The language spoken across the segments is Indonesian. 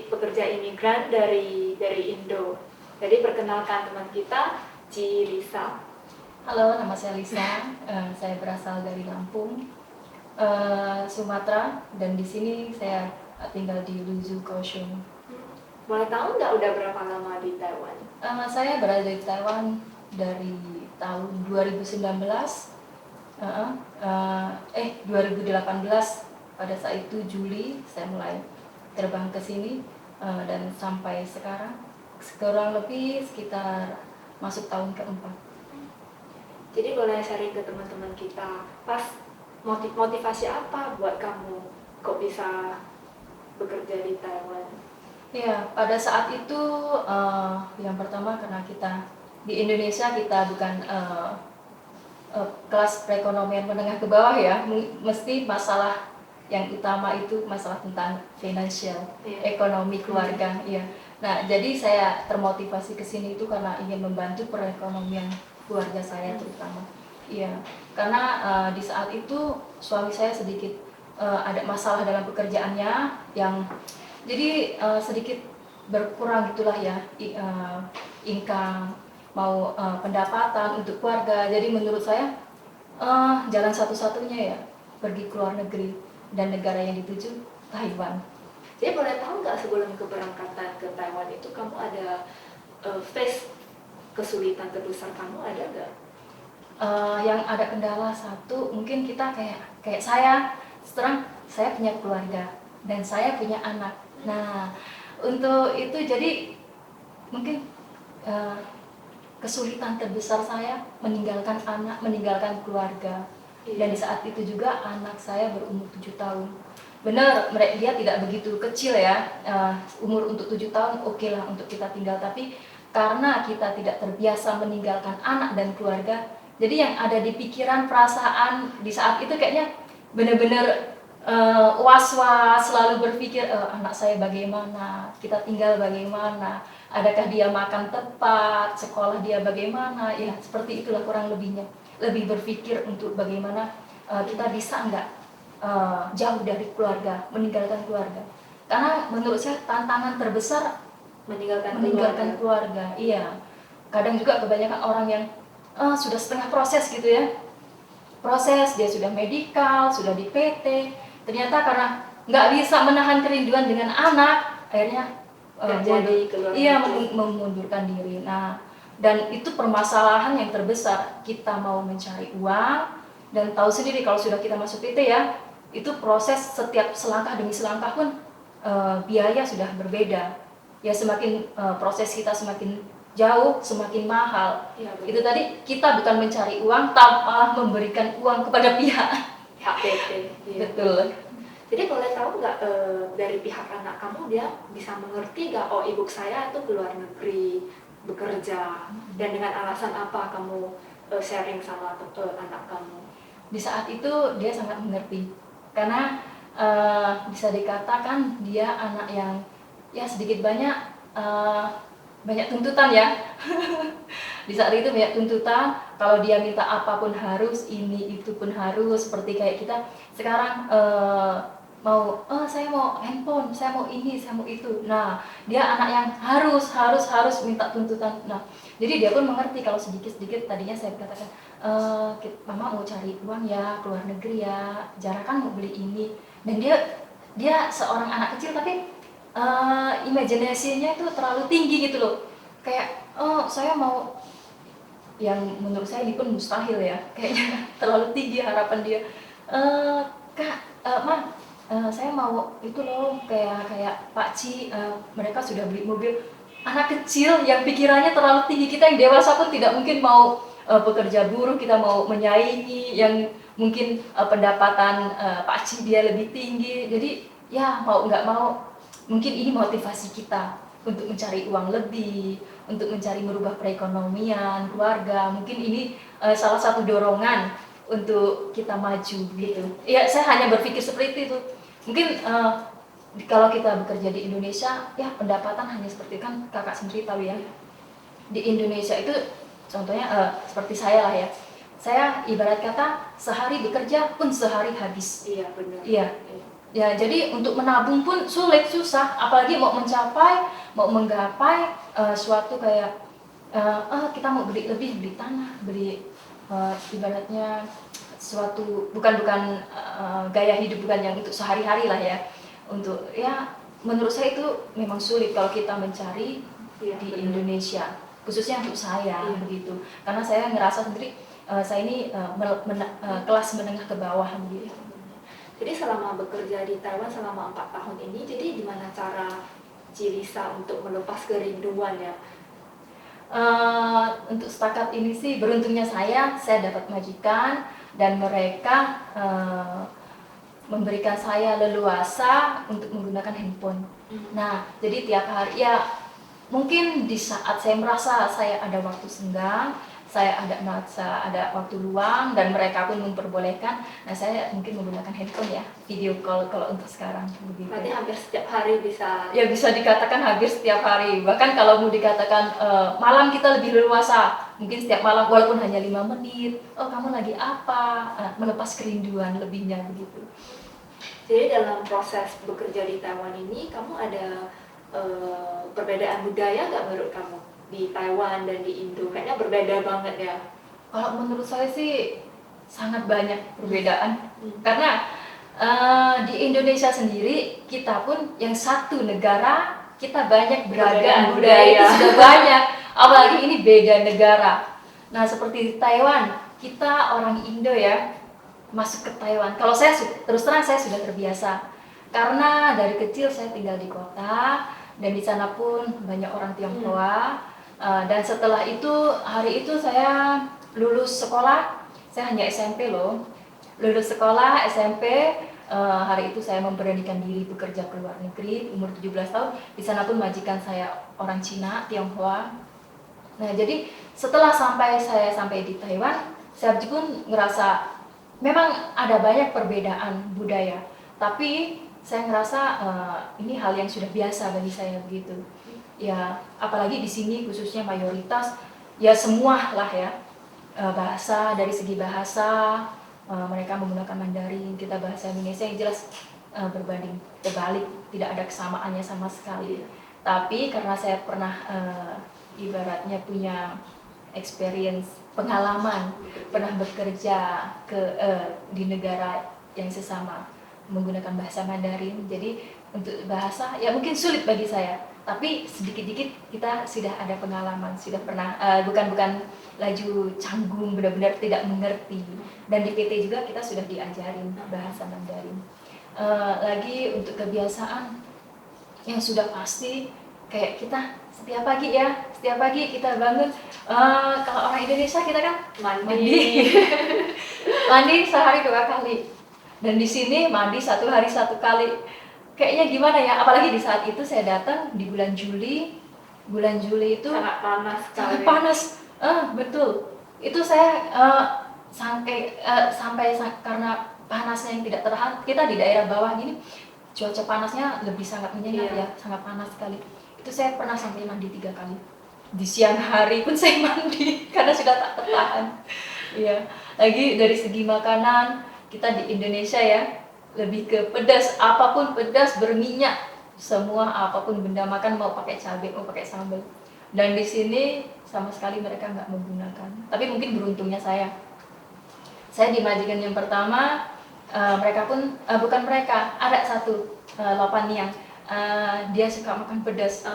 pekerja imigran dari Indo. Jadi perkenalkan teman kita, Ci Lisa. Halo, nama saya Lisa. Saya berasal dari Lampung, Sumatera, dan di sini saya tinggal di Luzhu, Kaohsiung. Boleh tahu nggak udah berapa lama di Taiwan? Saya berada di Taiwan dari tahun 2019, 2018. Pada saat itu Juli saya mulai terbang ke sini, dan sampai sekarang kurang lebih sekitar masuk tahun keempat. Jadi boleh sharing ke teman-teman kita, pas motivasi apa buat kamu kok bisa bekerja di Taiwan? Ya, pada saat itu yang pertama karena kita di Indonesia kita bukan kelas perekonomian menengah ke bawah ya, mesti masalah yang utama itu masalah tentang finansial, ekonomi keluarga, ya. Nah, jadi saya termotivasi ke sini itu karena ingin membantu perekonomian keluarga saya terutama. Iya, karena di saat itu suami saya sedikit ada masalah dalam pekerjaannya yang jadi sedikit berkurang gitulah ya, income, mau pendapatan untuk keluarga. Jadi menurut saya jalan satu-satunya ya pergi ke luar negeri, dan negara yang dituju Taiwan. Jadi boleh tahu nggak sebelum keberangkatan ke Taiwan itu kamu ada face kesulitan terbesar kamu ada nggak? Yang ada kendala satu, mungkin kita kayak saya, sekarang saya punya keluarga dan saya punya anak. Nah, untuk itu jadi mungkin kesulitan terbesar saya meninggalkan anak, meninggalkan keluarga. Dan di saat itu juga anak saya berumur 7 tahun. Benar, dia tidak begitu kecil ya, umur untuk 7 tahun oke lah untuk kita tinggal, tapi karena kita tidak terbiasa meninggalkan anak dan keluarga, jadi yang ada di pikiran, perasaan di saat itu kayaknya benar-benar was-was, selalu berpikir anak saya bagaimana, kita tinggal bagaimana, adakah dia makan tepat, sekolah dia bagaimana, ya seperti itulah kurang lebihnya. Lebih berpikir untuk bagaimana kita bisa enggak jauh dari keluarga, meninggalkan keluarga. Karena menurut saya tantangan terbesar meninggalkan keluarga. Iya. Kadang juga kebanyakan orang yang sudah setengah proses gitu ya. Proses dia sudah medikal, sudah di PT, ternyata karena nggak bisa menahan kerinduan dengan anak, akhirnya memundurkan diri. Nah, dan itu permasalahan yang terbesar. Kita mau mencari uang, dan tahu sendiri kalau sudah kita masuk PT ya, itu proses setiap selangkah demi selangkah pun biaya sudah berbeda. Ya semakin proses kita semakin jauh, semakin mahal. Ya, itu tadi kita bukan mencari uang, malah memberikan uang kepada pihak PT. Ya. Betul. Jadi boleh tahu nggak dari pihak anak kamu dia bisa mengerti nggak, oh ibu saya itu keluar negeri bekerja, dan dengan alasan apa kamu sharing sama anak kamu? Di saat itu dia sangat mengerti, karena bisa dikatakan dia anak yang ya sedikit banyak tuntutan ya. Di saat itu banyak tuntutan, kalau dia minta apapun harus, ini itu pun harus, seperti kayak kita sekarang saya mau handphone, saya mau ini, saya mau itu. Nah, dia anak yang harus minta tuntutan. Nah, jadi dia pun mengerti kalau sedikit-sedikit tadinya saya katakan, mama mau cari uang ya, keluar negeri ya, Zara kan mau beli ini. Dan dia seorang anak kecil tapi imajinasinya itu terlalu tinggi gitu loh. Kayak, saya mau, yang menurut saya ini pun mustahil ya, kayaknya terlalu tinggi harapan dia. Saya mau itu loh, kayak Pak Ci, mereka sudah beli mobil. Anak kecil yang pikirannya terlalu tinggi, kita yang dewasa pun tidak mungkin mau pekerja buruh, kita mau menyaingi yang mungkin pendapatan Pak Ci dia lebih tinggi. Jadi ya mau nggak mau, mungkin ini motivasi kita untuk mencari uang lebih, untuk mencari merubah perekonomian keluarga. Mungkin ini salah satu dorongan untuk kita maju gitu. Ya, saya hanya berpikir seperti itu. Mungkin kalau kita bekerja di Indonesia, ya pendapatan hanya seperti, kan kakak sendiri tahu ya. Di Indonesia itu contohnya seperti saya lah ya. Saya ibarat kata sehari bekerja pun sehari habis. Iya, benar. Iya. Ya, jadi untuk menabung pun sulit, susah, apalagi mau menggapai suatu kayak kita mau beli lebih, beli tanah, beli ibaratnya suatu bukan gaya hidup bukan yang untuk sehari-hari lah ya. Untuk ya menurut saya itu memang sulit kalau kita mencari Iya, di benar. Indonesia, khususnya untuk saya Iya. begitu. Karena saya ngerasa sendiri saya ini kelas menengah ke bawah gitu. Jadi selama bekerja di Taiwan selama 4 tahun ini, jadi gimana cara Cilisa untuk melepas kerinduan ya? Untuk setakat ini sih beruntungnya saya dapat majikan dan mereka memberikan saya leluasa untuk menggunakan handphone. Nah, jadi tiap hari ya mungkin di saat saya merasa saya ada waktu senggang, saya ada waktu luang dan mereka pun memperbolehkan, nah saya mungkin menggunakan handphone ya, video call kalau untuk sekarang begitu. Berarti hampir setiap hari bisa? Ya bisa dikatakan hampir setiap hari, bahkan kalau mau dikatakan malam kita lebih leluasa, mungkin setiap malam walaupun hanya 5 menit, oh kamu lagi apa, melepas kerinduan lebihnya begitu. Jadi dalam proses bekerja di Taiwan ini, kamu ada perbedaan budaya nggak menurut kamu? Di Taiwan dan di Indo, kayaknya berbeda banget ya. Kalau menurut saya sih sangat banyak perbedaan, karena di Indonesia sendiri kita pun yang satu negara kita banyak beragam budaya itu sudah banyak, apalagi ini beda negara. Nah seperti di Taiwan kita orang Indo ya masuk ke Taiwan. Kalau saya terus terang saya sudah terbiasa karena dari kecil saya tinggal di kota dan di sana pun banyak orang Tionghoa. Dan setelah itu hari itu saya lulus sekolah, saya hanya SMP loh. Lulus sekolah SMP, hari itu saya memberanikan diri bekerja ke luar negeri, umur 17 tahun. Di sana pun majikan saya orang Cina, Tionghoa. Nah, jadi setelah saya sampai di Taiwan, saya pun ngerasa memang ada banyak perbedaan budaya. Tapi saya ngerasa ini hal yang sudah biasa bagi saya begitu. Ya, apalagi di sini khususnya mayoritas ya semua lah ya. Bahasa dari segi bahasa mereka menggunakan Mandarin, kita bahasa Indonesia yang jelas berbanding terbalik, tidak ada kesamaannya sama sekali. Tapi karena saya pernah ibaratnya punya experience, pengalaman, pernah bekerja di negara yang sesama menggunakan bahasa Mandarin, jadi untuk bahasa ya mungkin sulit bagi saya, tapi sedikit-sedikit kita sudah ada pengalaman, sudah pernah bukan laju canggung benar-benar tidak mengerti, dan di PT juga kita sudah diajarin bahasa Mandarin. Lagi untuk kebiasaan yang sudah pasti kayak kita setiap pagi kita bangun, kalau orang Indonesia kita kan mandi mandi sehari 2 kali, dan di sini mandi 1 hari 1 kali. Kayaknya gimana ya, apalagi di saat itu saya datang di bulan Juli itu sangat panas sekali. Sangat panas, betul. Itu saya sampai karena panasnya yang tidak tertahan, kita di daerah bawah gini, cuaca panasnya lebih sangat menyengat ya, sangat panas sekali. Itu saya pernah sampai mandi 3 kali. Di siang hari pun saya mandi karena sudah tak tertahan. Iya. Lagi dari segi makanan, kita di Indonesia ya lebih ke pedas, apapun pedas berminyak, semua apapun benda makan mau pakai cabai, mau pakai sambal. Dan di sini sama sekali mereka nggak menggunakan. Tapi mungkin beruntungnya saya di majikan yang pertama, mereka pun bukan mereka, ada satu Lopaniang, dia suka makan pedas,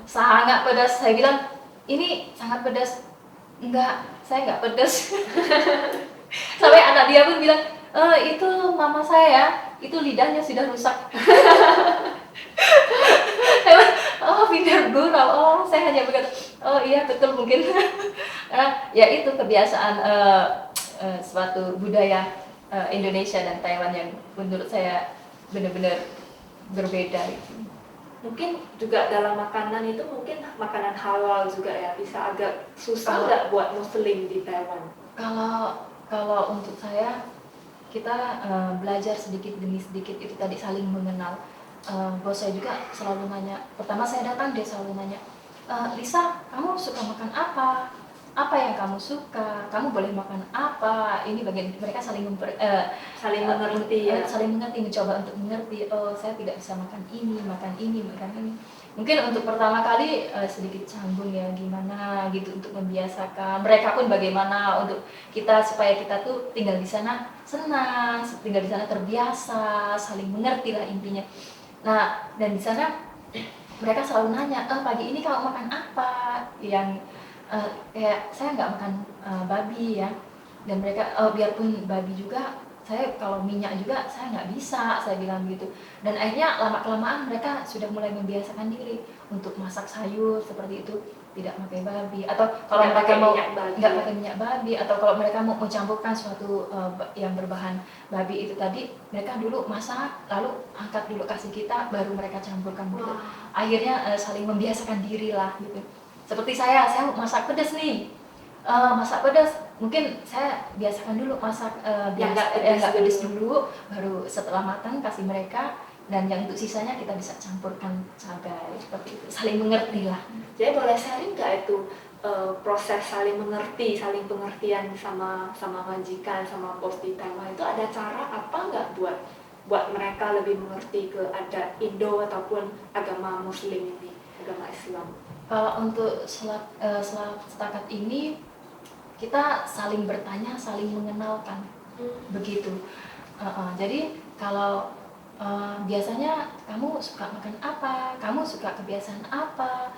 sangat pedas. Saya bilang ini sangat pedas, enggak, saya nggak pedas. Sampai anak dia pun bilang, itu mama saya, itu lidahnya sudah rusak. Oh pindah gurau, saya hanya berkata, oh iya betul mungkin. Ya itu kebiasaan suatu budaya Indonesia dan Taiwan yang menurut saya benar-benar berbeda. Mungkin juga dalam makanan itu mungkin makanan halal juga ya, bisa agak susah nggak buat muslim di Taiwan? Kalau untuk saya, kita belajar sedikit demi sedikit, itu tadi saling mengenal. Bos saya juga selalu nanya, pertama saya datang dia selalu nanya, Lisa, kamu suka makan apa? apa yang kamu suka, kamu boleh makan apa. Ini bagian mereka saling Saling mengerti ya. saling mengerti, mencoba untuk mengerti. Oh, saya tidak bisa makan ini, makan ini, makan ini. Mungkin untuk pertama kali sedikit canggung ya, gimana gitu untuk membiasakan. Mereka pun bagaimana untuk kita supaya kita tuh tinggal di sana senang, tinggal di sana terbiasa, saling mengerti lah intinya. Nah, dan di sana mereka selalu nanya, pagi ini kamu makan apa? Yang kayak saya nggak makan babi ya, dan mereka biarpun babi juga, saya kalau minyak juga saya nggak bisa, saya bilang gitu. Dan akhirnya lama kelamaan mereka sudah mulai membiasakan diri untuk masak sayur seperti itu, tidak pakai babi, atau kalau Nggak mereka pakai mau minyak babi. nggak pakai minyak babi, atau kalau mereka mau mencampurkan suatu yang berbahan babi itu tadi, mereka dulu masak lalu angkat dulu kasih kita, baru mereka campurkan gitu. Akhirnya saling membiasakan diri lah gitu. Seperti saya masak pedas nih, masak pedas mungkin saya biasakan dulu masak Yang nggak nggak pedas pedas dulu, baru setelah matang kasih mereka, dan yang untuk sisanya kita bisa campurkan cabai, seperti itu, saling mengerti lah. Jadi boleh sharing nggak itu proses saling mengerti, saling pengertian sama majikan, sama bos di Taiwan itu ada cara apa nggak buat mereka lebih mengerti ke adat Indo ataupun agama Muslim ini, agama Islam? Untuk setakat ini kita saling bertanya, saling mengenalkan, begitu. Jadi kalau biasanya kamu suka makan apa, kamu suka kebiasaan apa,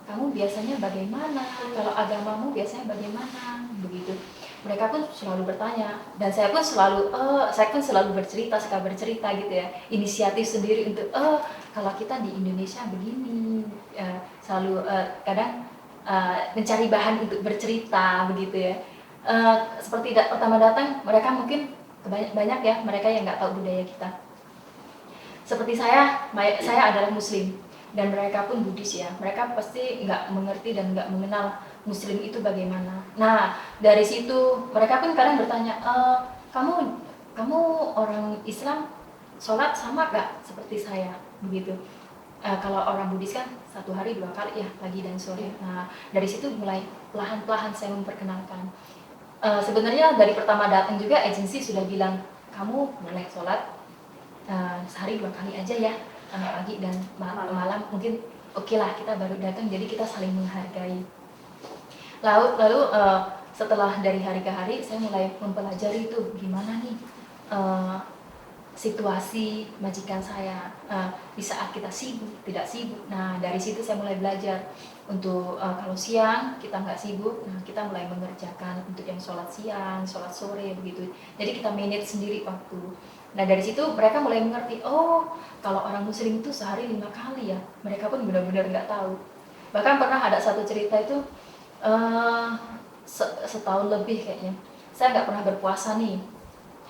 kamu biasanya bagaimana, kalau agamamu biasanya bagaimana, begitu. Mereka pun selalu bertanya, dan saya pun selalu bercerita, suka bercerita gitu ya, inisiatif sendiri untuk kalau kita di Indonesia begini, selalu kadang mencari bahan untuk bercerita begitu ya. Seperti pertama datang mereka mungkin banyak ya mereka yang nggak tahu budaya kita. Seperti saya adalah Muslim dan mereka pun Buddhis ya, mereka pasti nggak mengerti dan nggak mengenal Muslim itu bagaimana. Nah dari situ mereka pun kadang bertanya, kamu orang Islam sholat sama nggak seperti saya begitu. Kalau orang Buddhis kan 1 hari 2 kali ya, pagi dan sore. Nah dari situ mulai pelan-pelan saya memperkenalkan. Sebenarnya dari pertama datang juga agensi sudah bilang, kamu boleh sholat sehari 2 kali aja ya, pagi dan malam mungkin oke lah, kita baru datang jadi kita saling menghargai. Lalu setelah dari hari ke hari saya mulai mempelajari itu gimana nih situasi majikan saya di saat kita sibuk, tidak sibuk. Nah dari situ saya mulai belajar untuk kalau siang kita nggak sibuk, nah kita mulai mengerjakan untuk yang sholat siang, sholat sore begitu. Jadi kita manage sendiri waktu. Nah dari situ mereka mulai mengerti, oh kalau orang Muslim itu sehari 5 kali ya. Mereka pun benar-benar nggak tahu. Bahkan pernah ada satu cerita itu setahun lebih kayaknya, saya nggak pernah berpuasa nih.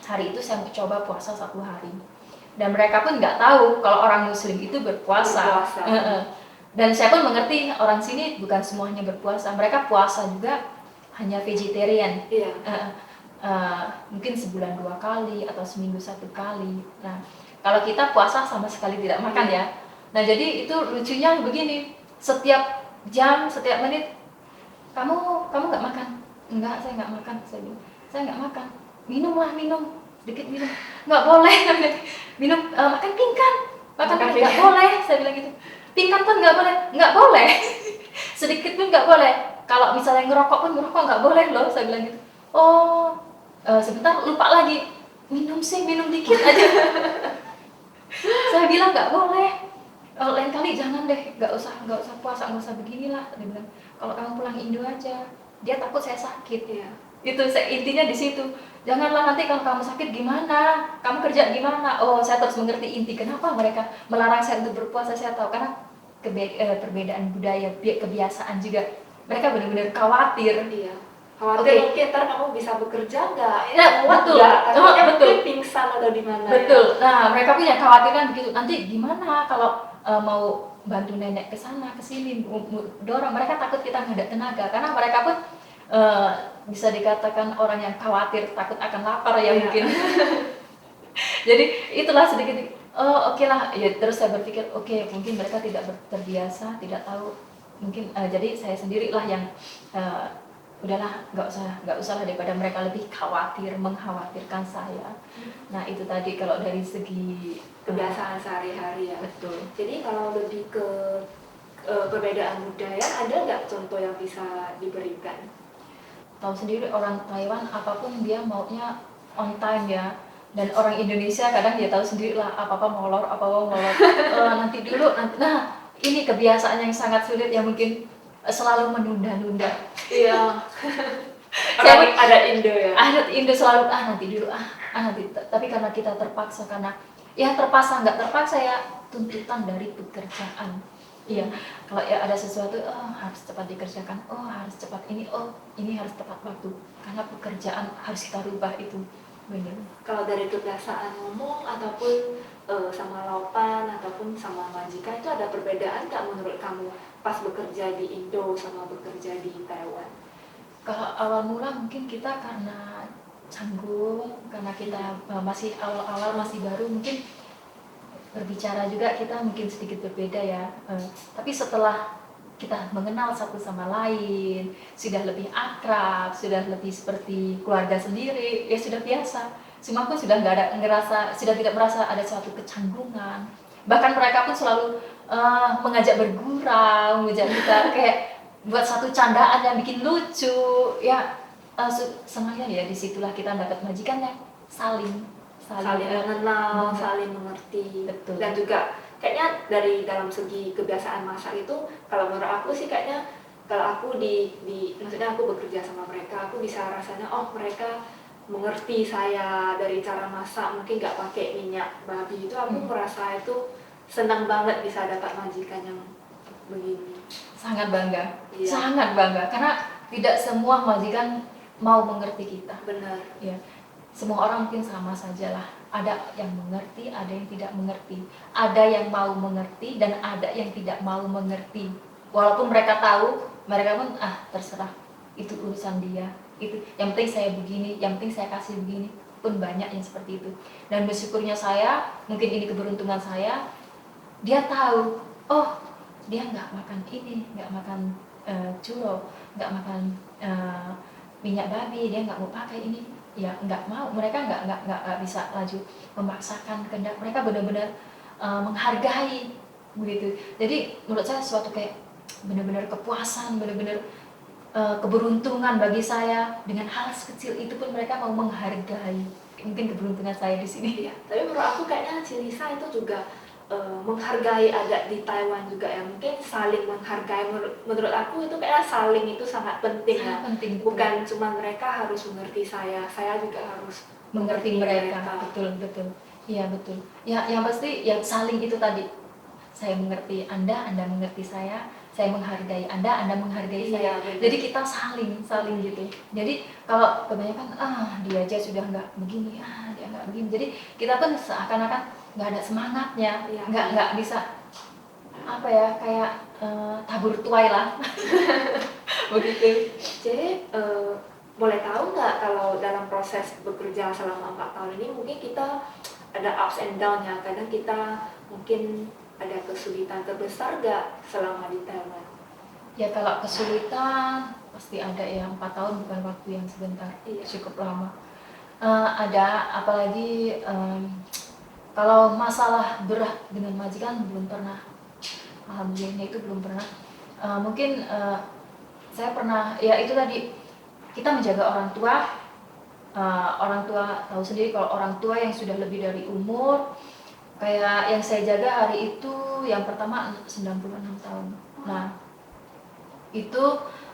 Hari itu saya coba puasa 1 hari, dan mereka pun nggak tahu kalau orang Muslim itu berpuasa. Dan saya pun mengerti orang sini bukan semuanya berpuasa, mereka puasa juga hanya vegetarian. Mungkin sebulan 2 kali atau seminggu 1 kali. Nah kalau kita puasa sama sekali tidak makan ya. Nah jadi itu lucunya begini, setiap jam, setiap menit, kamu nggak makan? Enggak, saya nggak makan. Saya nggak makan. Minum, sedikit minum. Nggak boleh, minum, makan pingkan. Makan nggak boleh, saya bilang gitu. Pingkan pun nggak boleh. Sedikit pun nggak boleh. Kalau misalnya ngerokok pun nggak boleh loh, saya bilang gitu. Oh, sebentar lupa lagi. Minum dikit aja. Saya bilang nggak boleh. Lain kali jangan deh, nggak usah puasa, nggak usah beginilah. Dia bilang, kalau kamu pulang Indo aja. Dia takut saya sakit ya. Itu intinya di situ. Janganlah nanti kalau kamu sakit gimana, kamu kerja gimana. Oh saya terus mengerti inti kenapa mereka melarang saya untuk berpuasa. Saya tahu karena perbedaan budaya, kebiasaan juga. Mereka benar-benar khawatir. Iya. Khawatir mungkin ntar kamu bisa bekerja nggak? Ya, betul. Betul. Pingsan atau di mana? Betul. Nah mereka punya kekhawatiran begitu. Nanti gimana kalau mau bantu nenek ke sana ke sini, dorong. Mereka takut kita nggak ada tenaga karena mereka pun bisa dikatakan orang yang khawatir, takut akan lapar ya mungkin. Jadi itulah sedikit. Oke lah. Ya terus saya berpikir mungkin mereka tidak terbiasa, tidak tahu. Mungkin jadi saya sendirilah yang udahlah, nggak usah lah, daripada mereka lebih mengkhawatirkan saya. Nah itu tadi kalau dari segi kebiasaan sehari-hari ya. Betul. Jadi kalau lebih ke perbedaan budaya, ada nggak contoh yang bisa diberikan? Tahu sendiri orang Taiwan apapun dia maunya on time ya, dan orang Indonesia kadang dia tahu sendiri lah apa-apa molor, nanti dulu, nanti. Nah ini kebiasaan yang sangat sulit yang mungkin selalu menunda-nunda. Iya. Orang ada Indo ya. Adat Indo selalu nanti dulu, nanti. Tapi karena kita terpaksa, karena ya terpaksa nggak terpaksa ya, tuntutan dari pekerjaan. Iya, kalau ya ada sesuatu harus cepat dikerjakan, harus cepat ini harus tepat waktu, karena pekerjaan harus kita rubah itu. Benar. Kalau dari kebiasaan ngomong ataupun sama laupan ataupun sama majikan itu ada perbedaan nggak menurut kamu pas bekerja di Indo sama bekerja di Taiwan? Kalau awal mula mungkin kita karena canggung, karena kita masih awal-awal, masih baru, mungkin berbicara juga kita mungkin sedikit berbeda ya. Tapi setelah kita mengenal satu sama lain, sudah lebih akrab, sudah lebih seperti keluarga sendiri, ya sudah biasa. Semua pun sudah sudah tidak merasa ada suatu kecanggungan. Bahkan mereka pun selalu mengajak bergurau, mengajak kita kayak buat satu candaan yang bikin lucu. Ya senangnya ya disitulah kita dapat majikan yang saling mengenal, saling mengerti. Betul. Dan juga kayaknya dari dalam segi kebiasaan masak itu, kalau menurut aku sih kayaknya kalau aku maksudnya aku bekerja sama mereka, aku bisa rasanya mereka mengerti saya dari cara masak, mungkin nggak pakai minyak babi itu, aku merasa itu senang banget bisa dapat majikan yang begini. Sangat bangga, iya. Sangat bangga, karena tidak semua majikan mau mengerti kita. Benar. Ya. Semua orang mungkin sama saja lah, ada yang mengerti, ada yang tidak mengerti, ada yang mau mengerti dan ada yang tidak mau mengerti. Walaupun mereka tahu, mereka pun terserah, itu urusan dia, itu yang penting saya begini, yang penting saya kasih begini. Pun banyak yang seperti itu. Dan bersyukurnya saya, mungkin ini keberuntungan saya, dia tahu, dia nggak makan ini, nggak makan churro, nggak makan minyak babi, dia nggak mau pakai ini. Ya nggak mau, mereka nggak bisa laju memaksakan kehendak, mereka benar-benar menghargai begitu. Jadi menurut saya suatu kayak benar-benar kepuasan, benar-benar keberuntungan bagi saya, dengan hal sekecil itu pun mereka mau menghargai. Mungkin keberuntungan saya di sini. Ya, tapi menurut aku kayaknya Cilisa itu juga menghargai adat di Taiwan juga ya, mungkin saling menghargai. Menurut aku itu kayak saling itu sangat penting ya. Penting, bukan cuma mereka harus mengerti saya juga harus mengerti mereka. Betul. Iya betul. Ya yang pasti yang saling itu tadi. Saya mengerti Anda mengerti saya menghargai Anda menghargai saya. Betul. Jadi kita saling gitu. Jadi kalau kebanyakan dia aja sudah nggak begini, dia nggak begini. Jadi kita pun seakan-akan nggak ada semangatnya, nggak bisa kayak tabur tuai lah. Begitu. Jadi boleh tahu nggak kalau dalam proses bekerja selama 4 tahun ini mungkin kita ada ups and down-nya, kadang kita mungkin ada kesulitan terbesar nggak selama di Taiwan? Ya kalau kesulitan pasti ada ya, 4 tahun bukan waktu yang sebentar, cukup lama. Ada, apalagi kalau masalah berat dengan majikan belum pernah, alhamdulillahnya itu belum pernah. Mungkin saya pernah, ya itu tadi, kita menjaga orang tua tahu sendiri kalau orang tua yang sudah lebih dari umur, kayak yang saya jaga hari itu yang pertama 96 tahun. Nah itu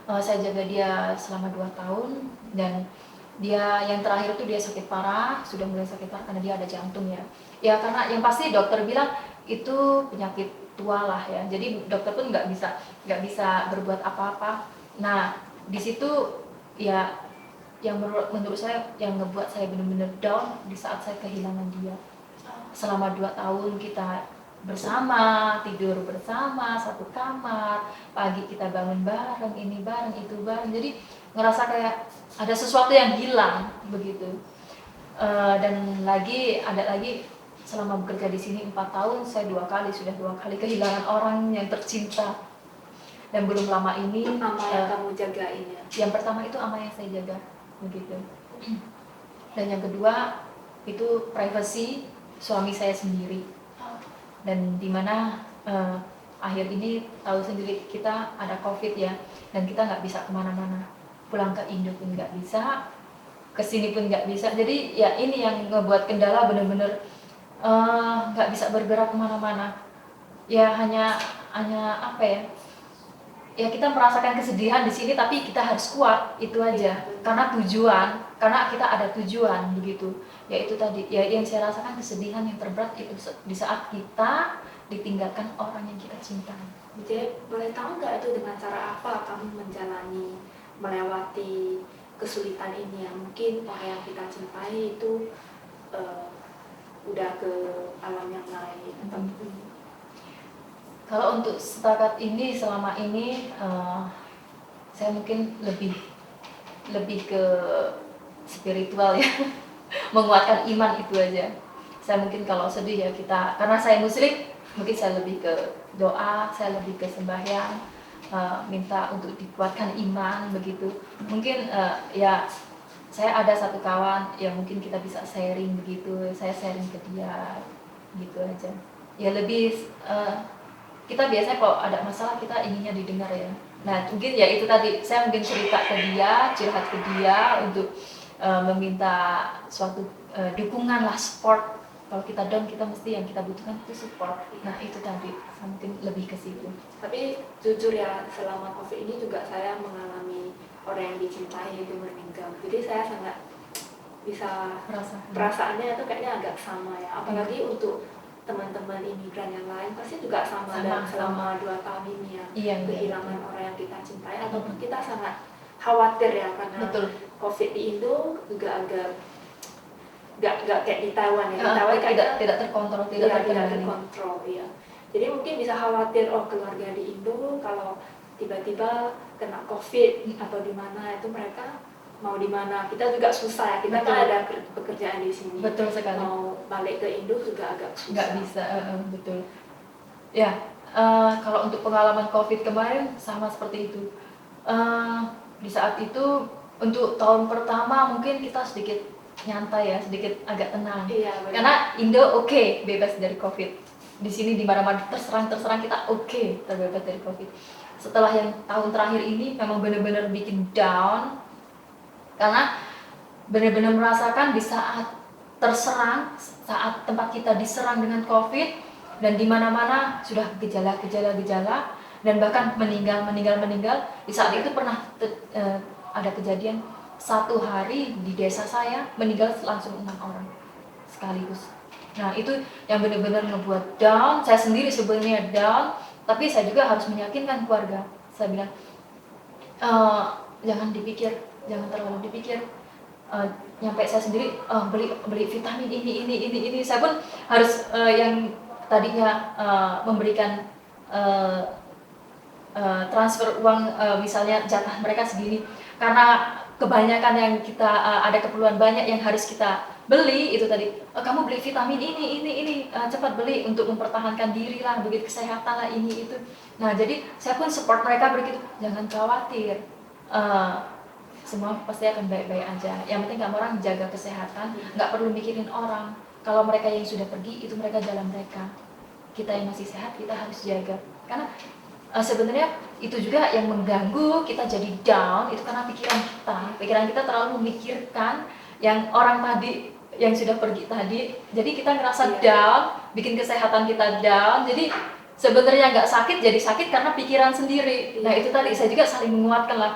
saya jaga dia selama 2 tahun, dan dia yang terakhir itu dia sakit parah, sudah mulai sakit parah karena dia ada jantung ya. Ya karena yang pasti dokter bilang itu penyakit tua lah ya. Jadi dokter pun nggak bisa berbuat apa-apa. Nah di situ ya yang menurut saya yang ngebuat saya benar-benar down di saat saya kehilangan dia. Selama 2 tahun kita bersama, tidur bersama, satu kamar, pagi kita bangun bareng, ini bareng, itu bareng. Jadi ngerasa kayak ada sesuatu yang hilang begitu. Dan ada lagi selama bekerja di sini 4 tahun, saya sudah dua kali kehilangan orang yang tercinta. Dan belum lama ini Ama yang kamu jagain ya? Yang pertama itu ama yang saya jaga, begitu. Dan yang kedua itu privasi suami saya sendiri. Dan dimana akhir ini tahu sendiri kita ada COVID ya, dan kita nggak bisa kemana-mana, pulang ke Indo pun nggak bisa, kesini pun nggak bisa. Jadi ya ini yang ngebuat kendala, bener-bener nggak bisa bergerak kemana-mana. Ya hanya apa ya? Ya kita merasakan kesedihan di sini, tapi kita harus kuat, itu aja. Karena kita ada tujuan begitu. Ya itu tadi, ya yang saya rasakan kesedihan yang terberat itu di saat kita ditinggalkan orang yang kita cintai. Jadi boleh tahu nggak itu dengan cara apa kamu melewati kesulitan ini ya? Mungkin orang yang kita cintai itu udah ke alam yang lain atau Kalau untuk setakat ini, selama ini saya mungkin lebih ke spiritual ya, menguatkan iman itu aja. Saya mungkin kalau sedih ya karena saya Muslim, mungkin saya lebih ke doa, saya lebih ke sembahyang, minta untuk dikuatkan iman begitu. Mungkin ya saya ada satu kawan yang mungkin kita bisa sharing begitu, saya sharing ke dia gitu aja. Ya lebih kita biasanya kalau ada masalah kita inginnya didengar ya. Nah mungkin ya itu tadi, saya mungkin cerita ke dia, curhat ke dia untuk meminta suatu dukungan lah, support. Kalau kita down, kita mesti yang kita butuhkan itu support. Nah itu tadi, mungkin lebih ke situ. Tapi jujur ya, selama COVID ini juga saya mengalami orang yang dicintai itu meninggal. Jadi saya sangat bisa perasaannya itu kayaknya agak sama ya. Apalagi untuk teman-teman imigran yang lain pasti juga sama dan selama 2 tahun ini ya, kehilangan orang yang kita cintai, ataupun kita sangat khawatir ya karena COVID di Indo juga agak nggak kayak di Taiwan ya. Di Taiwan tidak terkontrol, tidak terkontrol ya. Jadi mungkin bisa khawatir keluarga di Indo kalau tiba-tiba kena COVID atau di mana itu mereka mau di mana, kita juga susah ya, kita kan ada pekerjaan di sini. Betul sekali. Mau balik ke Indo juga agak susah. Nggak bisa, betul. Ya, kalau untuk pengalaman COVID kemarin sama seperti itu. Di saat itu untuk tahun pertama mungkin kita sedikit nyantai ya, sedikit agak tenang. Iya, karena Indo bebas dari COVID. Di sini di mana-mana terserang kita terbebas dari COVID. Setelah yang tahun terakhir ini memang benar-benar bikin down. Karena benar-benar merasakan di saat terserang, saat tempat kita diserang dengan COVID, dan di mana-mana sudah gejala, dan bahkan meninggal. Di saat itu pernah ada kejadian 1 hari di desa saya meninggal langsung 6 orang sekaligus. Nah itu yang benar-benar ngebuat down. Saya sendiri sebenarnya down, tapi saya juga harus meyakinkan keluarga. Saya bilang jangan terlalu dipikir. Nyampe saya sendiri beli vitamin ini. Saya pun harus yang tadinya memberikan transfer uang, misalnya jatah mereka segini, karena kebanyakan yang kita ada keperluan banyak yang harus kita beli, itu tadi kamu beli vitamin ini cepat beli untuk mempertahankan diri lah, begitu kesehatan lah ini itu. Nah jadi saya pun support mereka begitu, jangan khawatir, semua pasti akan baik-baik aja. Yang penting kamu orang jaga kesehatan, nggak perlu mikirin orang. Kalau mereka yang sudah pergi itu mereka jalan mereka. Kita yang masih sehat kita harus jaga. Karena sebenarnya itu juga yang mengganggu kita jadi down, itu karena pikiran kita terlalu memikirkan yang orang tadi yang sudah pergi tadi. Jadi kita ngerasa down, bikin kesehatan kita down. Jadi sebenarnya nggak sakit jadi sakit karena pikiran sendiri. Nah itu tadi saya juga saling menguatkan lah.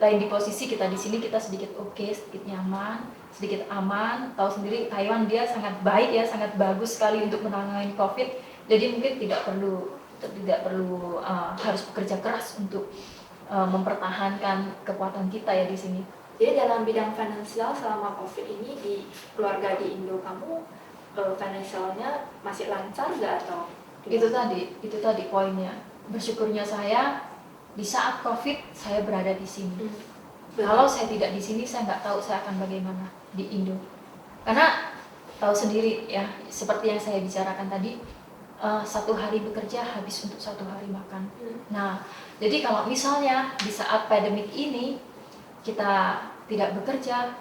Lain di posisi kita di sini kita sedikit sedikit nyaman, sedikit aman. Tahu sendiri Taiwan dia sangat baik ya, sangat bagus sekali untuk menangani COVID. Jadi mungkin tidak perlu harus bekerja keras untuk mempertahankan kekuatan kita ya di sini. Jadi dalam bidang finansial selama COVID ini di keluarga di Indo kamu finansialnya masih lancar nggak atau? Itu tadi poinnya. Bersyukurnya saya di saat COVID saya berada di sini. Kalau saya tidak di sini saya nggak tahu saya akan bagaimana di Indo. Karena tahu sendiri ya, seperti yang saya bicarakan tadi, 1 hari bekerja habis untuk 1 hari makan. Nah, jadi kalau misalnya di saat pandemik ini kita tidak bekerja,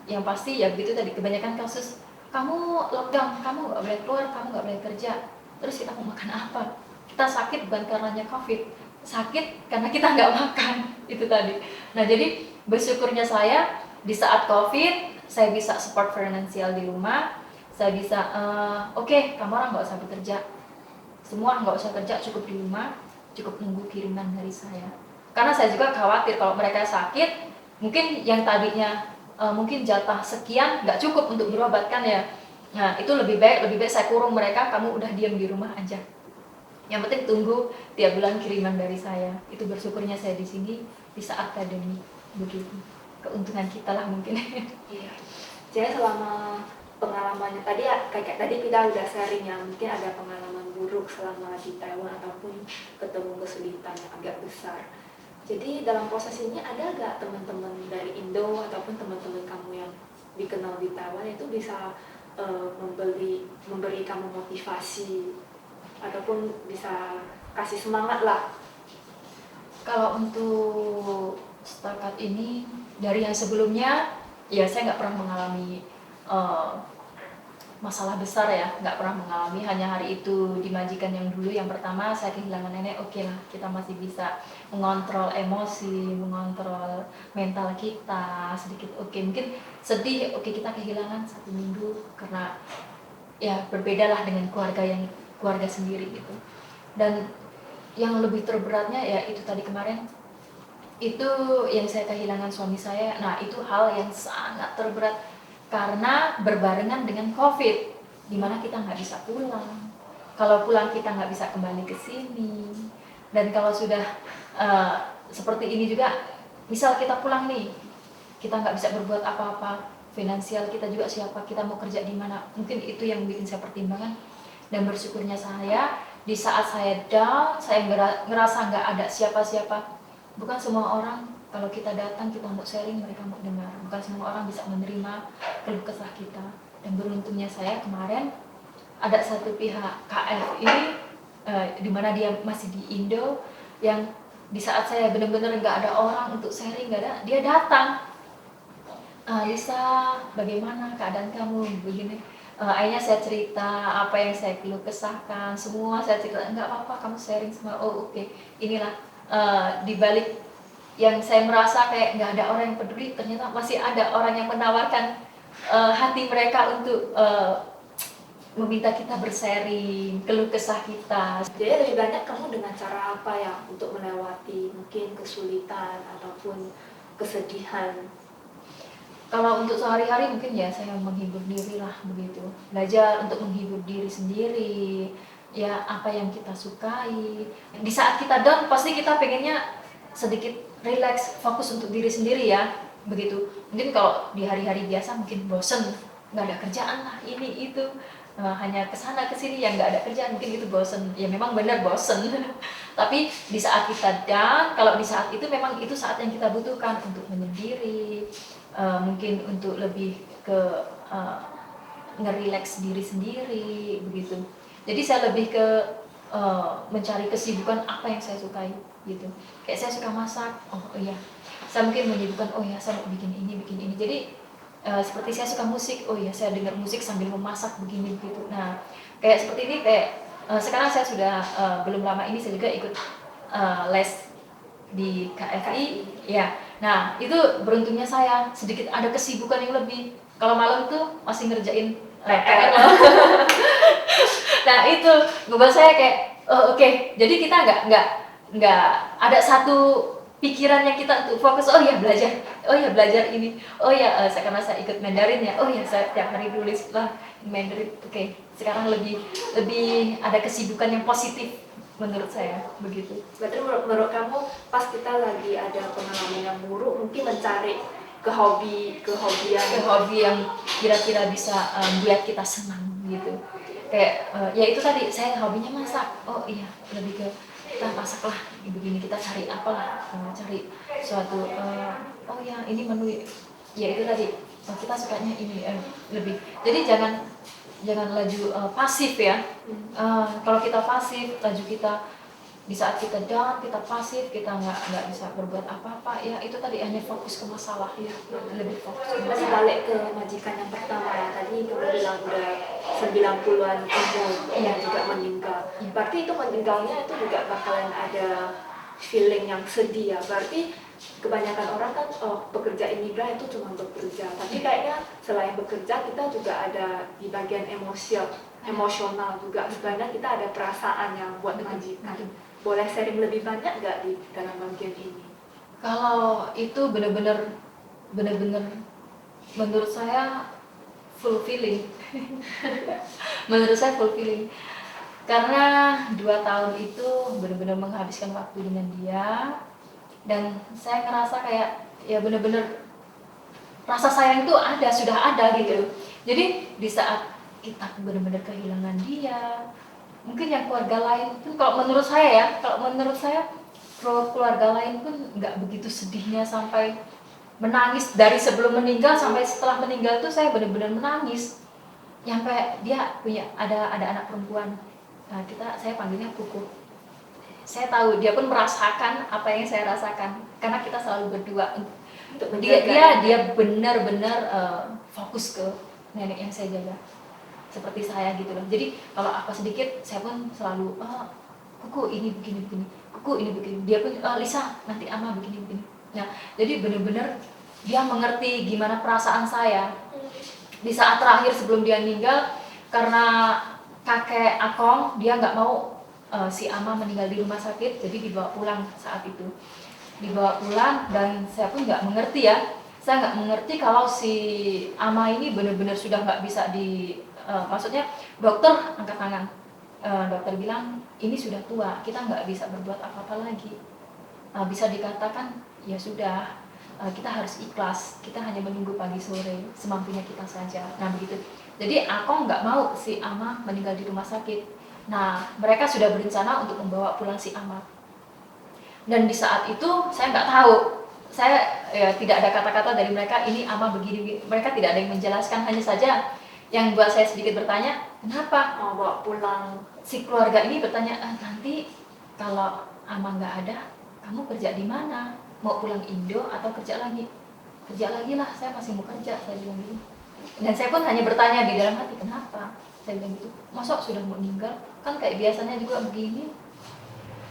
yang pasti ya begitu tadi, kebanyakan kasus kamu lockdown, kamu nggak boleh keluar, kamu nggak boleh kerja, terus kita mau makan apa? Kita sakit bukan karenanya COVID, sakit karena kita nggak makan, itu tadi. Nah, jadi bersyukurnya saya di saat COVID saya bisa support finansial di rumah, saya bisa oke, kamu orang nggak usah bekerja, semua nggak usah kerja, cukup di rumah, cukup nunggu kiriman dari saya. Karena saya juga khawatir kalau mereka sakit, mungkin yang tadinya mungkin jatah sekian nggak cukup untuk berobat kan ya. Nah, itu lebih baik saya kurung mereka, kamu udah diam di rumah aja. Yang penting tunggu tiap bulan kiriman dari saya. Itu bersyukurnya saya di sini di saat pandemi begitu. Keuntungan kita lah mungkin. Iya. Jadi selama pengalamannya tadi ya, kayak tadi kita udah sharing ya, mungkin ada pengalaman buruk selama di Taiwan ataupun ketemu kesulitan yang agak besar. Jadi dalam proses ini ada gak teman-teman dari Indo ataupun teman-teman kamu yang dikenal di Taiwan itu bisa memberi kamu motivasi ataupun bisa kasih semangat lah? Kalau untuk setakat ini dari yang sebelumnya ya saya nggak pernah mengalami masalah besar ya, nggak pernah mengalami. Hanya hari itu di majikan yang dulu yang pertama saya kehilangan nenek, oke lah kita masih bisa mengontrol emosi, mengontrol mental kita sedikit, oke. Mungkin sedih, oke kita kehilangan 1 minggu karena ya berbeda lah dengan keluarga sendiri gitu. Dan yang lebih terberatnya ya itu tadi kemarin, itu yang saya kehilangan suami saya. Nah, itu hal yang sangat terberat karena berbarengan dengan COVID, dimana kita nggak bisa pulang. Kalau pulang kita nggak bisa kembali ke sini. Dan kalau sudah seperti ini juga, misal kita pulang nih, kita nggak bisa berbuat apa-apa, finansial kita juga siapa, kita mau kerja di mana, mungkin itu yang bikin saya pertimbangkan. Dan bersyukurnya saya, di saat saya down, saya ngerasa nggak ada siapa-siapa. Bukan semua orang kalau kita datang, kita mau sharing, mereka mau dengar. Bukan semua orang bisa menerima keluh kesah kita. Dan beruntungnya saya kemarin ada satu pihak KF ini, di mana dia masih di Indo, yang di saat saya benar-benar nggak ada orang untuk sharing, nggak ada, dia datang. Lisa, bagaimana keadaan kamu? Begini. Akhirnya saya cerita apa yang saya keluh kesahkan, semua saya cerita, nggak apa-apa, kamu sharing semua. Oh oke. Inilah di balik yang saya merasa kayak nggak ada orang yang peduli, ternyata masih ada orang yang menawarkan hati mereka untuk meminta kita bersharing keluh kesah kita. Jadi lebih banyak kamu dengan cara apa ya untuk melewati mungkin kesulitan ataupun kesedihan? Kalau untuk sehari-hari mungkin ya saya menghibur diri lah begitu. Belajar untuk menghibur diri sendiri, ya apa yang kita sukai. Di saat kita down pasti kita pengennya sedikit relax, fokus untuk diri sendiri ya, begitu. Mungkin kalau di hari-hari biasa mungkin bosen, nggak ada kerjaan lah, ini itu, hanya kesana kesini yang nggak ada kerjaan, mungkin itu bosen. Ya memang benar bosen. Tapi di saat kita down, kalau di saat itu memang itu saat yang kita butuhkan untuk menyendiri, mungkin untuk lebih ke nge-relax diri sendiri begitu. Jadi saya lebih ke mencari kesibukan apa yang saya sukai gitu. Kayak saya suka masak, oh iya saya mungkin menyibukkan, oh ya saya mau bikin ini. Jadi seperti saya suka musik, oh iya saya dengar musik sambil memasak begini begitu. Nah kayak seperti ini, kayak sekarang saya sudah belum lama ini saya juga ikut les di KFI ya. Nah itu beruntungnya saya sedikit ada kesibukan yang lebih. Kalau malam tuh masih ngerjain PR. Nah itu ngebuat saya kayak oke. Jadi kita nggak ada satu pikiran yang kita untuk fokus, oh ya belajar ini, oh ya karena saya ikut Mandarin ya, oh ya saya tiap hari tulis lah Mandarin. Oke. Sekarang lebih ada kesibukan yang positif menurut saya begitu. Berarti menurut kamu pas kita lagi ada pengalaman yang buruk, mungkin mencari ke hobi yang kira-kira bisa buat kita senang gitu. Kayak ya itu tadi, saya hobinya masak, oh iya lebih ke kita masak lah begini, kita cari apalah, cari suatu oh ya ini menu ya itu tadi, kita sukanya ini lebih. Jadi jangan jangan laju pasif ya. Kalau kita pasif, laju kita di saat kita down, kita pasif, kita nggak bisa berbuat apa-apa ya, itu tadi hanya fokus ke masalah ya, lebih fokus ke Masih masalah. balik ke majikan yang pertama ya, tadi kamu bilang udah 90-an umur yang juga meninggal. Berarti itu meninggalnya itu juga bakalan ada feeling yang sedih ya. Berarti kebanyakan orang kan bekerja imigran itu cuma bekerja, tapi kayaknya selain bekerja kita juga ada di bagian emosional juga. Sebenarnya kita ada perasaan yang buat majikan. Boleh sharing lebih banyak nggak di dalam bagian ini? Kalau itu benar-benar menurut saya fulfilling. Menurut saya fulfilling karena 2 tahun itu benar-benar menghabiskan waktu dengan dia, dan saya ngerasa kayak ya benar-benar rasa sayang itu sudah ada gitu. Jadi di saat kita benar-benar kehilangan dia, mungkin yang keluarga lain pun, kalau menurut saya keluarga lain pun nggak begitu sedihnya sampai menangis dari sebelum meninggal sampai setelah meninggal tuh saya benar-benar menangis. Sampai dia punya ada anak perempuan, saya panggilnya Kuku. Saya tahu dia pun merasakan apa yang saya rasakan karena kita selalu berdua. Dia benar-benar fokus ke nenek yang saya jaga, seperti saya gitu loh. Jadi kalau apa sedikit saya pun selalu Kuku ini begini, Kuku ini begini. Dia pun Lisa nanti Ama begini. Nah, jadi benar-benar dia mengerti gimana perasaan saya di saat terakhir sebelum dia meninggal. Karena kakek Akong dia nggak mau si Ama meninggal di rumah sakit, jadi dibawa pulang saat itu. Dibawa pulang dan saya pun nggak mengerti ya. Saya nggak mengerti kalau si Ama ini benar-benar sudah nggak bisa maksudnya dokter angkat tangan. Dokter bilang ini sudah tua, kita nggak bisa berbuat apa-apa lagi. Bisa dikatakan ya sudah, kita harus ikhlas, kita hanya menunggu pagi sore semampunya kita saja. Nah begitu. Jadi Akong nggak mau si Ama meninggal di rumah sakit. Nah mereka sudah berencana untuk membawa pulang si Ama. Dan di saat itu saya nggak tahu, saya tidak ada kata-kata dari mereka ini Ama begini. Mereka tidak ada yang menjelaskan, hanya saja yang buat saya sedikit bertanya, kenapa mau bawa pulang? Si keluarga ini bertanya, nanti kalau Ama nggak ada, kamu kerja di mana? Mau pulang Indo atau kerja lagi? Kerja lagi lah, saya masih mau kerja, saya bilang gitu. Dan saya pun hanya bertanya di dalam hati, kenapa? Saya bilang gitu, masa sudah mau meninggal? Kan kayak biasanya juga begini.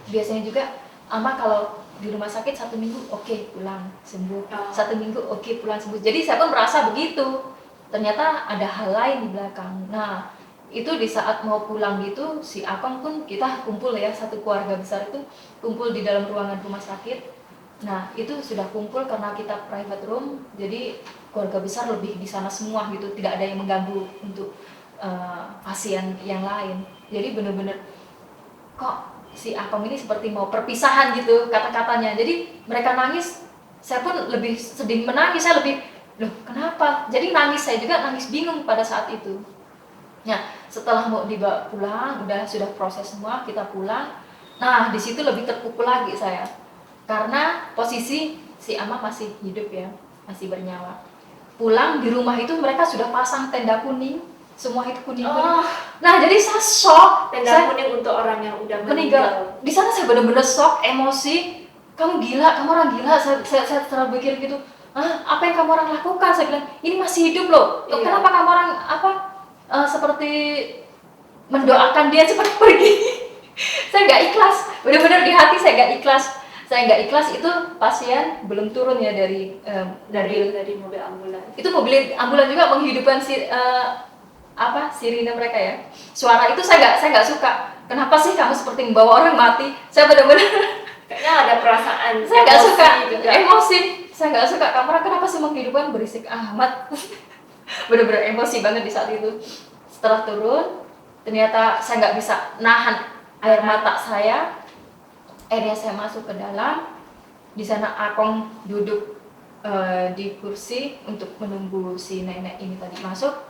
Biasanya juga Ama kalau di rumah sakit 1 minggu, oke, pulang sembuh. 1 minggu, oke, pulang sembuh. Jadi saya pun merasa begitu. Ternyata ada hal lain di belakang. Nah, itu di saat mau pulang gitu, si Akong pun kita kumpul ya, satu keluarga besar itu kumpul di dalam ruangan rumah sakit. Nah, itu sudah kumpul karena kita private room, jadi keluarga besar lebih di sana semua gitu, tidak ada yang mengganggu untuk pasien yang lain. Jadi benar-benar kok si Akong ini seperti mau perpisahan gitu kata-katanya. Jadi mereka nangis, saya pun lebih sedih menangis, saya lebih loh kenapa? Jadi nangis, saya juga nangis bingung pada saat itu. Nah setelah mau dibawa pulang, sudah proses semua, kita pulang. Nah di situ lebih terpukul lagi saya, karena posisi si Ama masih hidup ya, masih bernyawa. Pulang di rumah itu mereka sudah pasang tenda kuning, semua itu kuning. Nah jadi saya shock. Tenda kuning untuk orang yang udah meninggal. Di sana saya benar-benar shock, emosi. Kamu gila, kamu orang gila. Saya terlalu pikir gitu. Apa yang kamu orang lakukan? Saya bilang ini masih hidup loh. Iya. Kenapa kamu orang seperti mendoakan dia cepat pergi? Saya nggak ikhlas. Benar-benar di hati saya nggak ikhlas. Saya nggak ikhlas. Itu pasien belum turun ya dari mobil ambulan. Itu mobil ambulan juga menghidupkan sirine mereka ya. Suara itu saya nggak suka. Kenapa sih kamu seperti membawa orang mati? Saya benar-benar kayaknya ada perasaan. Saya nggak suka juga. Emosi. Saya nggak suka. Kamu orang kenapa sih menghidupkan berisik amat? Benar-benar emosi banget di saat itu. Setelah turun, ternyata saya nggak bisa nahan air mata saya. Akhirnya saya masuk ke dalam. Di sana Akong duduk di kursi untuk menunggu si nenek ini tadi masuk.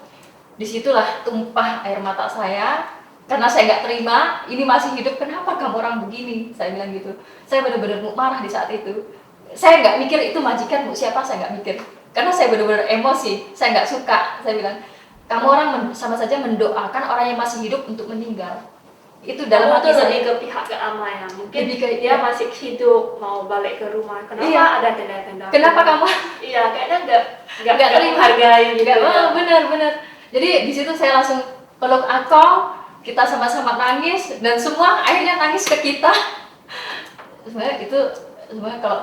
Disitulah tumpah air mata saya karena saya nggak terima ini masih hidup, kenapa kamu orang begini, saya bilang gitu. Saya benar-benar marah di saat itu. Saya nggak mikir itu majikan siapa, saya nggak mikir karena saya benar-benar emosi, saya nggak suka. Saya bilang Kamu orang sama saja mendoakan orang yang masih hidup untuk meninggal. Itu dalam Kamu hati tuh saya. lebih ke pihak ke ama ya. Mungkin Lebih ke- dia masih hidup mau balik ke rumah. Kenapa Iya. ada tenda-tenda? Kenapa kamu Iya, kayaknya nggak terima? menghargai gitu. Nggak, Ya. benar. Jadi di situ saya langsung peluk Akong, kita sama-sama nangis dan semua akhirnya nangis ke kita. Sebenarnya itu sebenarnya kalau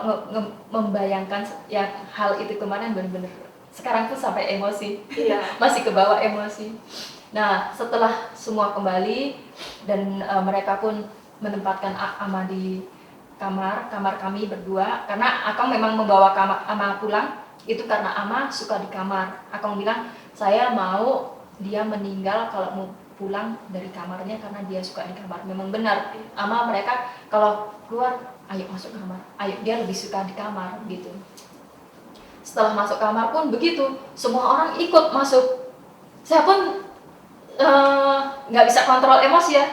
membayangkan ya hal itu kemarin benar-benar sekarang tuh sampai emosi. Iya. Masih kebawa emosi. Nah, setelah semua kembali dan mereka pun menempatkan Ama di kamar kami berdua, karena Akang memang membawa Ama pulang itu karena Ama suka di kamar. Akang bilang saya mau dia meninggal kalau mau pulang dari kamarnya karena dia suka di kamar. Memang benar, Ama mereka kalau keluar ayo masuk kamar, ayo dia lebih suka di kamar gitu. Setelah masuk kamar pun begitu, semua orang ikut masuk. Saya pun nggak bisa kontrol emosi ya.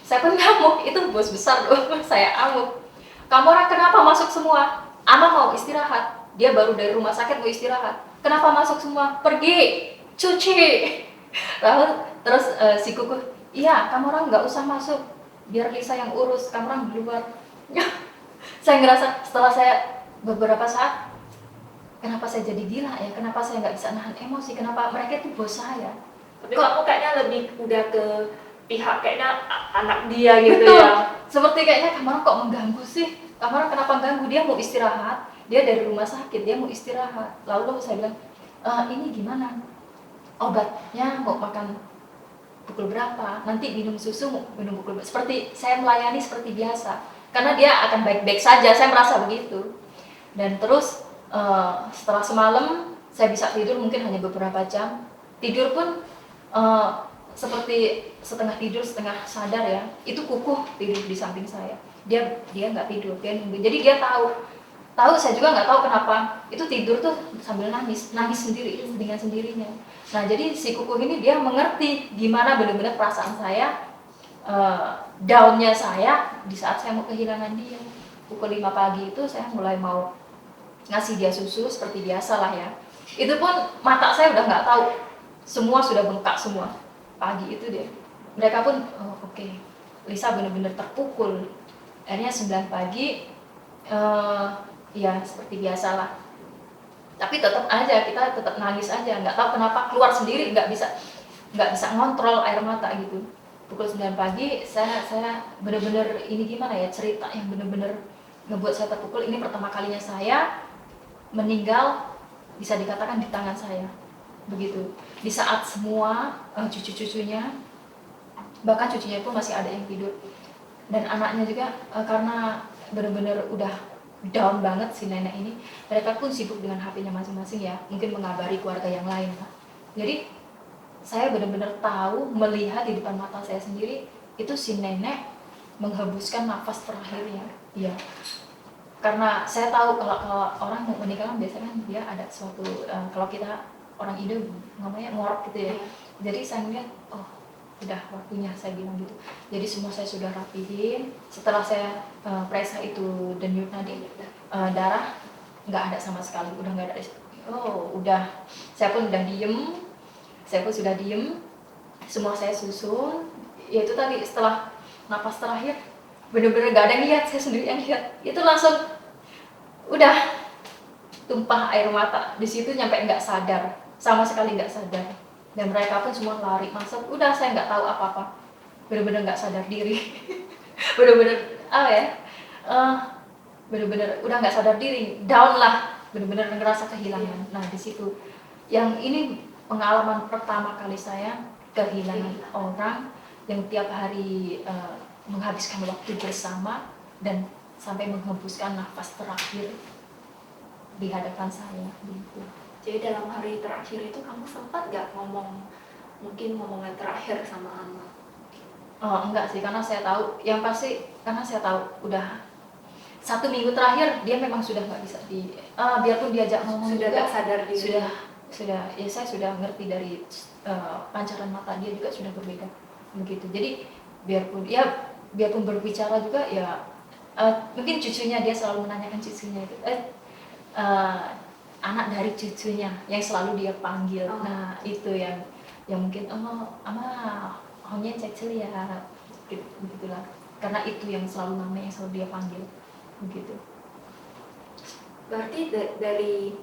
Saya pun ngamuk, itu bos besar loh, saya amuk. Kamu orang kenapa masuk semua? Ama mau istirahat, dia baru dari rumah sakit mau istirahat. Kenapa masuk semua? Pergi, cuci. Lalu terus si Kuku, iya kamu orang nggak usah masuk, biar Lisa yang urus, kamu orang di luar. Saya ngerasa setelah saya beberapa saat, kenapa saya jadi gila ya? Kenapa saya nggak bisa nahan emosi? Kenapa mereka itu bos saya? Tapi kamu kayaknya lebih udah ke pihak kayaknya anak dia gitu. Betul. Ya. Seperti kayaknya kamu orang kok mengganggu sih? Kamu orang kenapa ganggu? Dia mau istirahat, dia dari rumah sakit, dia mau istirahat. Lalu saya bilang, ini gimana? Obatnya mau makan pukul berapa? Nanti minum susu mau minum pukul berapa? Seperti saya melayani seperti biasa. Karena dia akan baik-baik saja, saya merasa begitu. Dan terus setelah semalam saya bisa tidur mungkin hanya beberapa jam. Tidur pun seperti setengah tidur setengah sadar ya. Itu Kukuh tidur di samping saya. Dia nggak tidur, dia nunggu. Jadi dia tahu saya juga nggak tahu kenapa itu tidur tuh sambil nangis sendiri dengan sendirinya. Nah jadi si Kukuh ini dia mengerti gimana benar-benar perasaan saya, downnya saya di saat saya mau kehilangan dia. Pukul 5 pagi itu saya mulai mau ngasih dia susu seperti biasa lah ya. Itu pun mata saya udah nggak tahu, semua sudah bengkak semua pagi itu deh. Mereka pun oke. Lisa benar-benar terpukul. Akhirnya 9 pagi ya seperti biasalah. Tapi tetap aja kita tetap nangis aja, nggak tahu kenapa keluar sendiri, nggak bisa ngontrol air mata gitu. Pukul 9 pagi saya benar-benar ini gimana ya, cerita yang benar-benar ngebuat saya terpukul. Ini pertama kalinya saya meninggal bisa dikatakan di tangan saya begitu. Di saat semua cucu-cucunya, bahkan cucunya pun masih ada yang tidur, dan anaknya juga karena benar-benar udah down banget si nenek ini, mereka pun sibuk dengan HP-nya masing-masing ya, mungkin mengabari keluarga yang lain lah. Jadi saya benar-benar tahu, melihat di depan mata saya sendiri itu si nenek menghembuskan nafas terakhirnya. Iya. Karena saya tahu kalau orang mau meninggal biasanya kan dia ada suatu kalau kita orang Indo namanya ngorok gitu ya. Jadi saya ngeliat udah waktunya, saya bilang gitu. Jadi semua saya sudah rapihin. Setelah saya periksa itu denyut nadi darah nggak ada sama sekali, udah nggak ada. Udah, saya pun udah diem. Semua saya susun. Ya itu tadi setelah napas terakhir bener-bener gak ada yang lihat, saya sendiri yang lihat. Itu langsung udah tumpah air mata di situ, nyampe nggak sadar, sama sekali nggak sadar. Dan mereka pun semua lari masuk. Udah saya nggak tahu apa-apa, bener-bener nggak sadar diri. bener-bener bener-bener udah nggak sadar diri, down lah, bener-bener ngerasa kehilangan. Nah di situ yang ini pengalaman pertama kali saya kehilangan orang yang tiap hari menghabiskan waktu bersama dan sampai menghembuskan nafas terakhir di hadapan saya gitu. Jadi dalam hari terakhir itu kamu sempat nggak mungkin ngomongan terakhir sama Ama? Enggak sih, karena saya tahu, yang pasti karena saya tahu udah 1 minggu terakhir dia memang sudah nggak bisa biarpun diajak ngomong sudah juga nggak sadar diri. Sudah ya, saya sudah ngerti dari pancaran mata dia juga sudah berbeda begitu. Jadi biarpun berbicara juga ya mungkin cucunya, dia selalu menanyakan cucunya itu anak dari cucunya yang selalu dia panggil. Nah itu yang yang mungkin ama hanya cek ya gitu, begitulah, karena itu yang selalu namanya yang selalu dia panggil begitu. Berarti dari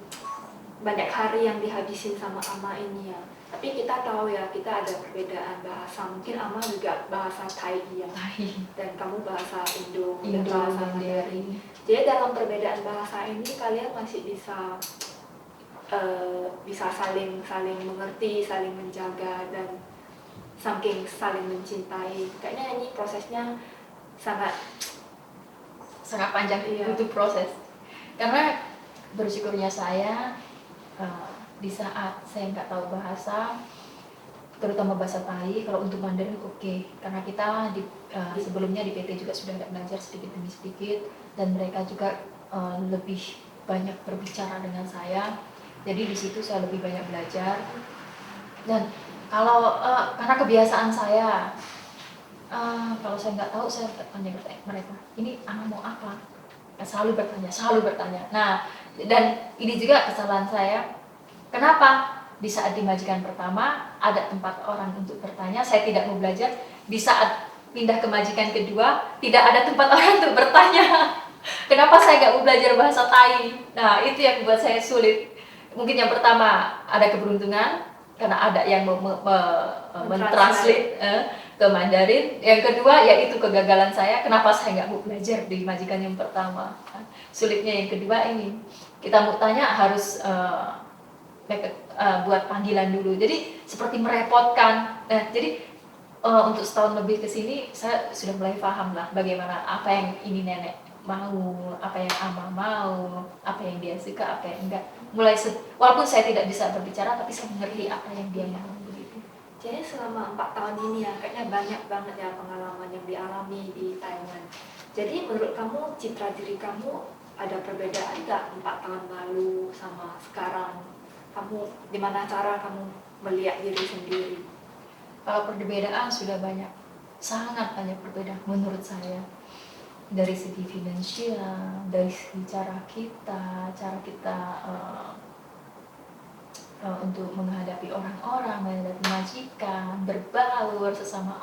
banyak hari yang dihabisin sama Ama ini ya. Tapi kita tahu ya, kita ada perbedaan bahasa. Mungkin Ama juga bahasa Thai ya. Dan kamu bahasa Indo dan bahasa Mandarin. Jadi dalam perbedaan bahasa ini kalian masih bisa saling mengerti, saling menjaga, dan saking saling mencintai. Kayaknya ini prosesnya sangat panjang, butuh proses. Karena bersyukurnya saya di saat saya nggak tahu bahasa, terutama bahasa Thai, kalau untuk Mandarin oke. Karena kita sebelumnya di PT juga sudah ada belajar sedikit demi sedikit, dan mereka juga lebih banyak berbicara dengan saya. Jadi di situ saya lebih banyak belajar. Dan kalau karena kebiasaan saya, kalau saya nggak tahu saya bertanya mereka, ini Ama mau apa? Selalu bertanya. Nah, dan ini juga kesalahan saya. Kenapa? Di saat di majikan pertama ada tempat orang untuk bertanya, saya tidak mau belajar. Di saat pindah ke majikan kedua, tidak ada tempat orang untuk bertanya. Kenapa saya nggak mau belajar bahasa Thai? Nah, itu yang membuat saya sulit. Mungkin yang pertama ada keberuntungan karena ada yang mentranslate ke Mandarin. Yang kedua yaitu kegagalan saya, kenapa saya nggak mau belajar di majikan yang pertama. Sulitnya yang kedua ini, kita mau tanya harus buat panggilan dulu, jadi seperti merepotkan. Nah, jadi untuk setahun lebih ke sini saya sudah mulai paham lah bagaimana apa yang ini nenek mau, apa yang Ama mau, apa yang dia suka, apa yang enggak. Walaupun saya tidak bisa berbicara, tapi saya mengerti apa yang dia mau begitu. Jadi selama 4 tahun ini ya, kayaknya banyak banget ya pengalaman yang dialami di Taiwan. Jadi menurut kamu, citra diri kamu ada perbedaan nggak 4 tahun lalu sama sekarang? Kamu, gimana cara kamu melihat diri sendiri? Kalau perbedaan sudah banyak, sangat banyak perbedaan menurut saya. Dari segi finansial, dari segi cara kita untuk menghadapi orang-orang, menghadapi majikan, berbaur sesama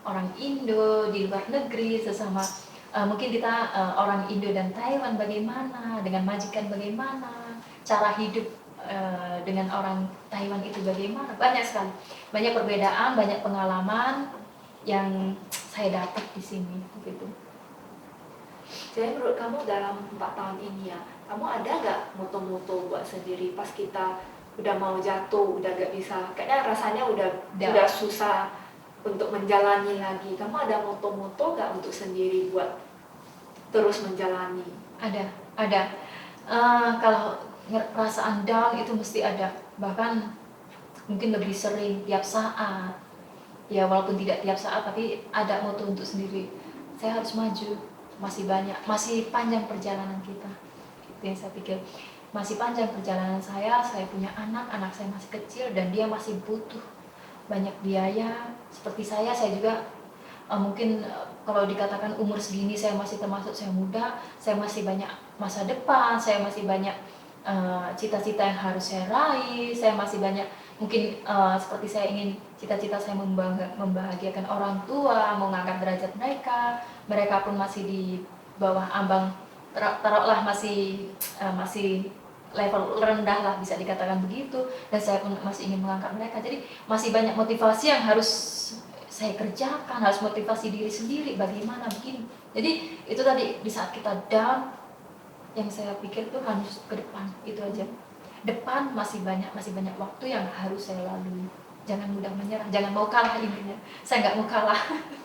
orang Indo di luar negeri, sesama mungkin kita orang Indo dan Taiwan bagaimana, dengan majikan bagaimana, cara hidup dengan orang Taiwan itu bagaimana, banyak sekali, banyak perbedaan, banyak pengalaman yang saya dapat di sini begitu. Jadi menurut kamu dalam 4 tahun ini ya, kamu ada gak moto-moto buat sendiri pas kita udah mau jatuh, udah gak bisa, kayaknya rasanya udah susah untuk menjalani lagi. Kamu ada moto-moto gak untuk sendiri buat terus menjalani? Ada. Kalau perasaan down itu mesti ada, bahkan mungkin lebih sering tiap saat. Ya walaupun tidak tiap saat, tapi ada moto untuk sendiri. Saya harus maju, masih panjang perjalanan kita. Itu yang saya pikir. Masih panjang perjalanan saya punya anak saya masih kecil dan dia masih butuh banyak biaya. Seperti saya juga mungkin kalau dikatakan umur segini saya masih termasuk saya muda, saya masih banyak masa depan, saya masih banyak cita-cita yang harus saya raih, saya masih banyak mungkin seperti saya ingin cita-cita saya membahagiakan orang tua, mengangkat derajat mereka pun masih di bawah ambang, taruhlah masih level rendah lah bisa dikatakan begitu, dan saya pun masih ingin mengangkat mereka. Jadi masih banyak motivasi yang harus saya kerjakan, harus motivasi diri sendiri bagaimana begini. Jadi itu tadi, di saat kita down, yang saya pikir tuh harus ke depan, itu aja. Depan masih banyak waktu yang harus saya lalui. Jangan mudah menyerah, jangan mau kalah intinya. Saya nggak mau kalah.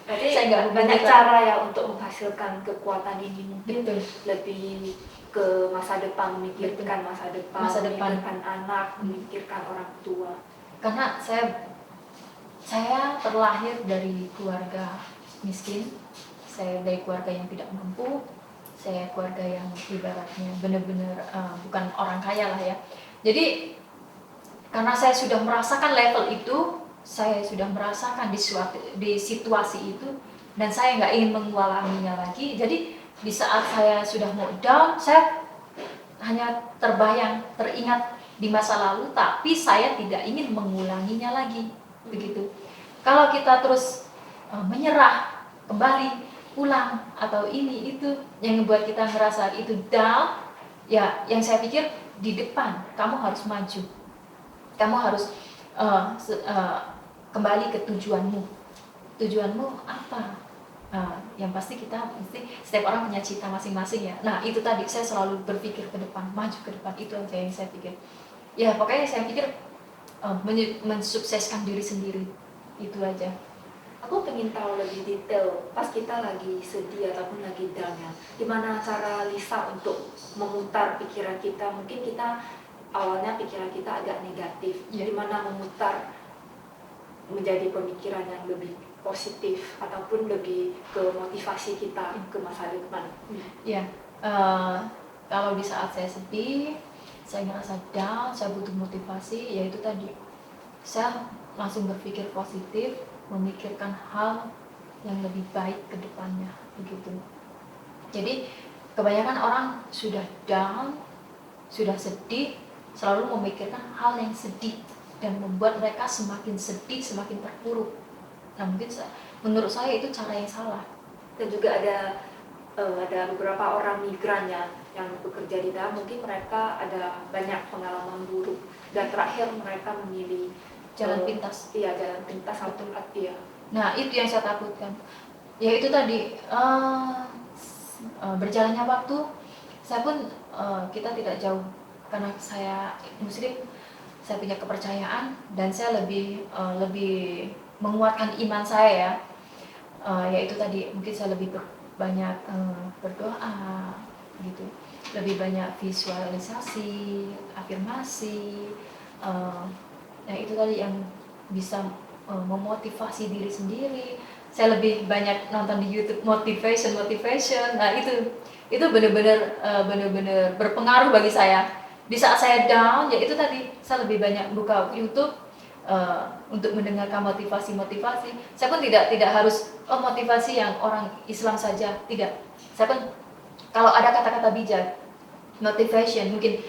Jadi saya nggak mau banyak menyerah. cara ya untuk menghasilkan kekuatan ini, mungkin Betul. lebih ke masa depan, memikirkan masa depan, memikirkan anak, memikirkan orang tua. Karena saya terlahir dari keluarga miskin, saya dari keluarga yang tidak mampu, saya keluarga yang ibaratnya benar-benar bukan orang kaya lah ya. Jadi karena saya sudah merasakan level itu, saya sudah merasakan di situasi itu, dan saya nggak ingin mengulanginya lagi. Jadi di saat saya sudah mau down, saya hanya teringat di masa lalu, tapi saya tidak ingin mengulanginya lagi, begitu. Kalau kita terus menyerah, kembali ulang atau ini itu yang membuat kita ngerasa itu down, ya yang saya pikir di depan kamu harus maju, kamu harus kembali ke tujuanmu. Tujuanmu apa? Yang pasti setiap orang punya cita masing-masing ya. Nah itu tadi saya selalu berpikir ke depan, maju ke depan, itu aja yang saya pikir. Ya pokoknya saya pikir mensukseskan diri sendiri, itu aja. Aku pengen tahu lebih detail pas kita lagi sedih ataupun lagi down ya, gimana cara Lisa untuk memutar pikiran kita. Mungkin kita awalnya pikiran kita agak negatif, gimana memutar menjadi pemikiran yang lebih positif ataupun lebih ke motivasi kita ke masa depan. Ya, kalau di saat saya sedih, saya ngerasa down, saya butuh motivasi, yaitu tadi saya langsung berpikir positif, memikirkan hal yang lebih baik ke depannya, begitu. Jadi kebanyakan orang sudah down, sudah sedih, selalu memikirkan hal yang sedih dan membuat mereka semakin sedih, semakin terpuruk. Nah mungkin menurut saya itu cara yang salah. Dan juga ada beberapa orang migran yang bekerja di dalam, mungkin mereka ada banyak pengalaman buruk dan terakhir mereka memilih jalan pintas. Iya, jalan pintas atau tempat dia. Nah itu yang saya takutkan. Ya itu tadi berjalannya waktu, saya pun kita tidak jauh karena saya Muslim, saya punya kepercayaan dan saya lebih menguatkan iman saya ya. Yaitu tadi mungkin saya lebih banyak berdoa gitu, lebih banyak visualisasi, afirmasi. Nah itu tadi yang bisa memotivasi diri sendiri. Saya lebih banyak nonton di YouTube motivation. Nah itu benar-benar berpengaruh bagi saya. Di saat saya down, ya itu tadi saya lebih banyak buka YouTube untuk mendengarkan motivasi. Saya pun tidak harus motivasi yang orang Islam saja, tidak. Saya pun kalau ada kata-kata bijak motivation, mungkin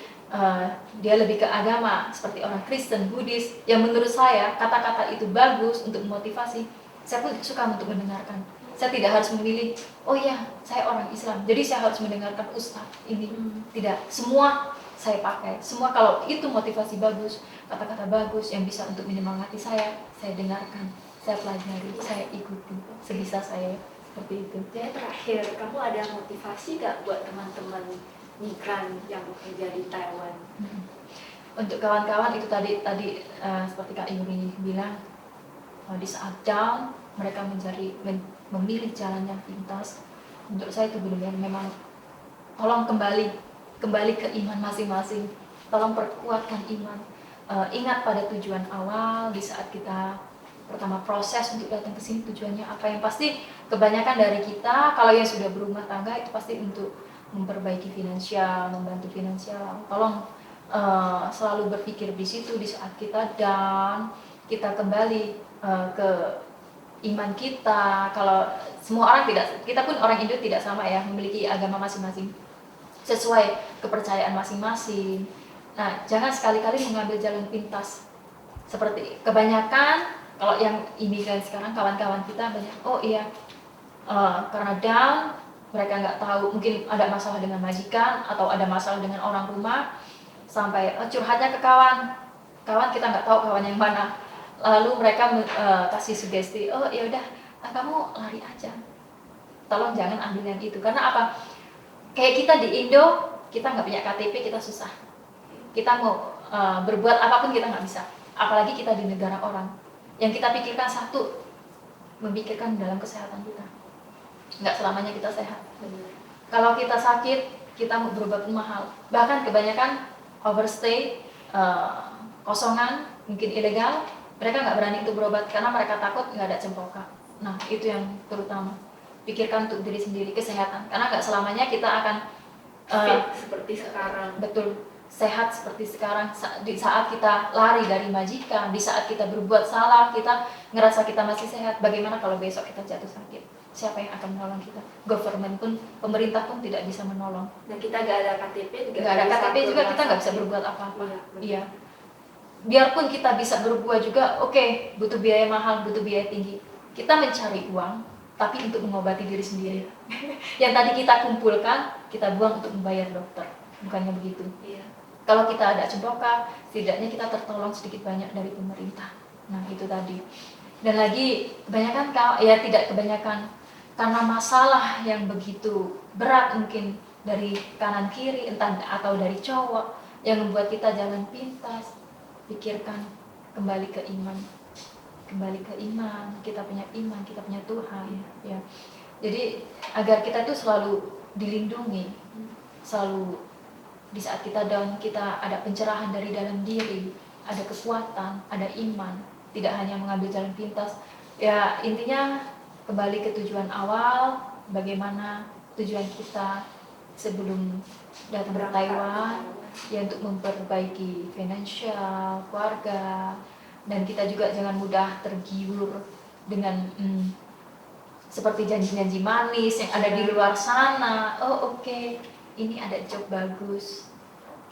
dia lebih ke agama seperti orang Kristen, Buddhis, yang menurut saya kata-kata itu bagus untuk memotivasi, saya pun suka untuk mendengarkan. Saya tidak harus memilih, oh iya saya orang Islam jadi saya harus mendengarkan ustadz ini. Tidak, semua saya pakai, semua kalau itu motivasi bagus, kata-kata bagus yang bisa untuk menyemangati saya dengarkan, saya pelajari, saya ikuti sebisa saya, seperti itu. Jadi terakhir, kamu ada motivasi gak buat teman-teman migran yang bekerja di Taiwan? Untuk kawan-kawan itu tadi seperti Kak Yuri bilang, di saat down mereka memilih jalan yang pintas. Untuk saya itu benar-benar memang tolong kembali ke iman masing-masing, tolong perkuatkan iman. Ingat pada tujuan awal di saat kita pertama proses untuk datang ke sini, tujuannya apa. Yang pasti kebanyakan dari kita kalau yang sudah berumah tangga itu pasti untuk memperbaiki finansial, membantu finansial. Tolong selalu berpikir di situ di saat kita down, kita kembali ke iman kita. Kalau semua orang kita pun orang Indo tidak sama ya, memiliki agama masing-masing sesuai kepercayaan masing-masing. Nah, jangan sekali-kali mengambil jalan pintas. Seperti kebanyakan kalau yang imigran sekarang, kawan-kawan kita banyak, oh iya karena down, mereka nggak tahu, mungkin ada masalah dengan majikan atau ada masalah dengan orang rumah, sampai curhatnya ke kawan kita nggak tahu kawan yang mana, lalu mereka kasih sugesti, oh ya udah kamu lari aja, tolong jangan ambil yang itu. Karena apa? Kayak kita di Indo, kita nggak punya KTP, kita susah, kita mau berbuat apapun kita nggak bisa, apalagi kita di negara orang. Yang kita pikirkan satu, memikirkan dalam kesehatan kita. Nggak selamanya kita sehat. Kalau kita sakit, kita mau berobat mahal. Bahkan kebanyakan overstay, kosongan, mungkin ilegal, mereka nggak berani untuk berobat karena mereka takut nggak ada cempoka. Nah itu yang terutama, pikirkan untuk diri sendiri, kesehatan. Karena nggak selamanya kita akan seperti sekarang. Betul, sehat seperti sekarang. Di saat kita lari dari majikan, di saat kita berbuat salah, kita ngerasa kita masih sehat. Bagaimana kalau besok kita jatuh sakit? siapa yang akan menolong kita? Government pun, pemerintah pun tidak bisa menolong. Dan kita nggak ada KTP juga. Nggak ada bisa KTP juga kita nggak bisa sakit. berbuat apa-apa. Iya, benar. Iya. Biarpun kita bisa berbuat juga, oke, butuh biaya mahal, butuh biaya tinggi. Kita mencari uang, tapi untuk mengobati diri sendiri. Yang tadi kita kumpulkan, kita buang untuk membayar dokter. Bukannya begitu. Iya. Kalau kita ada cemboka, setidaknya kita tertolong sedikit banyak dari pemerintah. Nah, itu tadi. Dan lagi, kebanyakan, ya tidak kebanyakan, karena masalah yang begitu berat mungkin dari kanan kiri, entah atau dari cowok, yang membuat kita jalan pintas. Pikirkan kembali ke iman. Kembali ke iman, kita punya iman, kita punya Tuhan. Ya. Jadi, agar kita itu selalu dilindungi, selalu di saat kita down, kita ada pencerahan dari dalam diri, ada kekuatan, ada iman, tidak hanya mengambil jalan pintas. Ya, intinya kembali ke tujuan awal, bagaimana tujuan kita sebelum datang ke Taiwan, ya untuk memperbaiki finansial, keluarga, dan kita juga jangan mudah tergiur dengan seperti janji-janji manis yang ada di luar sana. Oh oke, ini ada job bagus.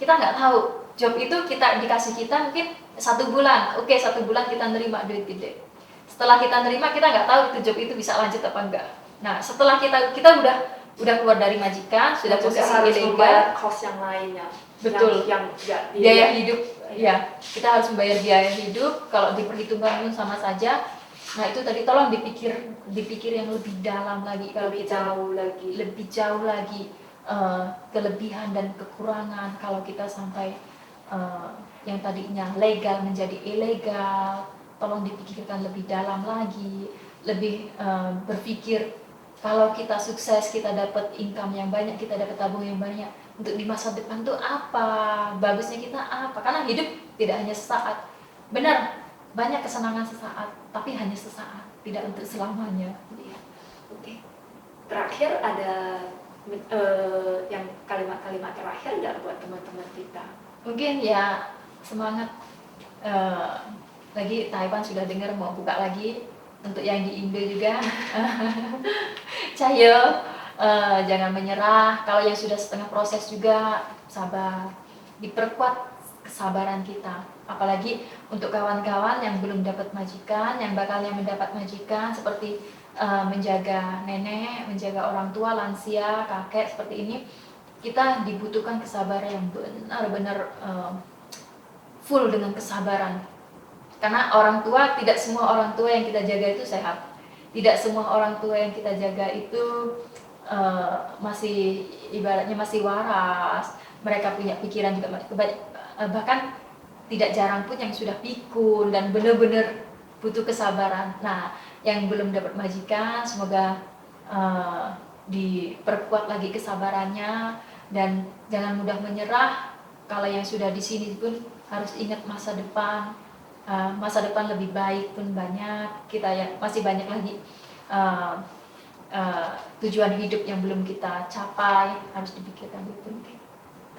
Kita nggak tahu job itu dikasih kita mungkin 1 bulan. Oke, 1 bulan kita nerima duit gede. Setelah kita nerima, kita nggak tahu itu job itu bisa lanjut apa enggak. Nah, setelah kita udah keluar dari majikan, sudah posisi harus ilegal, membayar cost yang lainnya. betul, yang biaya hidup, ya kita harus membayar biaya hidup. Kalau diperhitungkan pun sama saja. Nah, itu tadi tolong dipikir yang lebih dalam lagi, kalau lebih kita jauh lagi kelebihan dan kekurangan kalau kita sampai yang tadinya legal menjadi ilegal. Tolong dipikirkan lebih dalam lagi, lebih berpikir kalau kita sukses, kita dapat income yang banyak, kita dapat tabung yang banyak, untuk di masa depan tuh apa, bagusnya kita apa, karena hidup tidak hanya sesaat. Benar, banyak kesenangan sesaat, tapi hanya sesaat, tidak untuk selamanya. Iya. Oke. Terakhir ada yang kalimat-kalimat terakhir nggak buat teman-teman kita? Mungkin ya semangat, lagi Taiwan sudah dengar mau buka lagi, untuk yang di Indo juga. Cayo, jangan menyerah. Kalau yang sudah setengah proses juga sabar, diperkuat kesabaran kita. Apalagi untuk kawan-kawan yang belum dapat majikan, yang bakalnya mendapat majikan, seperti menjaga nenek, menjaga orang tua, lansia, kakek seperti ini, kita dibutuhkan kesabaran yang benar-benar full dengan kesabaran. Karena orang tua, tidak semua orang tua yang kita jaga itu sehat. Tidak semua orang tua yang kita jaga itu masih, ibaratnya masih waras. Mereka punya pikiran juga, bahkan tidak jarang pun yang sudah pikun dan benar-benar butuh kesabaran. Nah, yang belum dapat majikan, semoga diperkuat lagi kesabarannya dan jangan mudah menyerah. Kalau yang sudah di sini pun harus ingat masa depan. Masa depan lebih baik pun banyak, kita ya masih banyak lagi tujuan hidup yang belum kita capai, harus dipikirkan itu.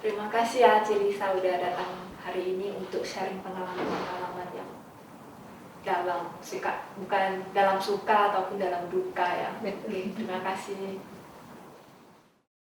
Terima kasih ya Cilisa udah datang hari ini untuk sharing pengalaman-pengalaman yang dalam suka, bukan dalam suka ataupun dalam duka ya. Betul. Terima kasih.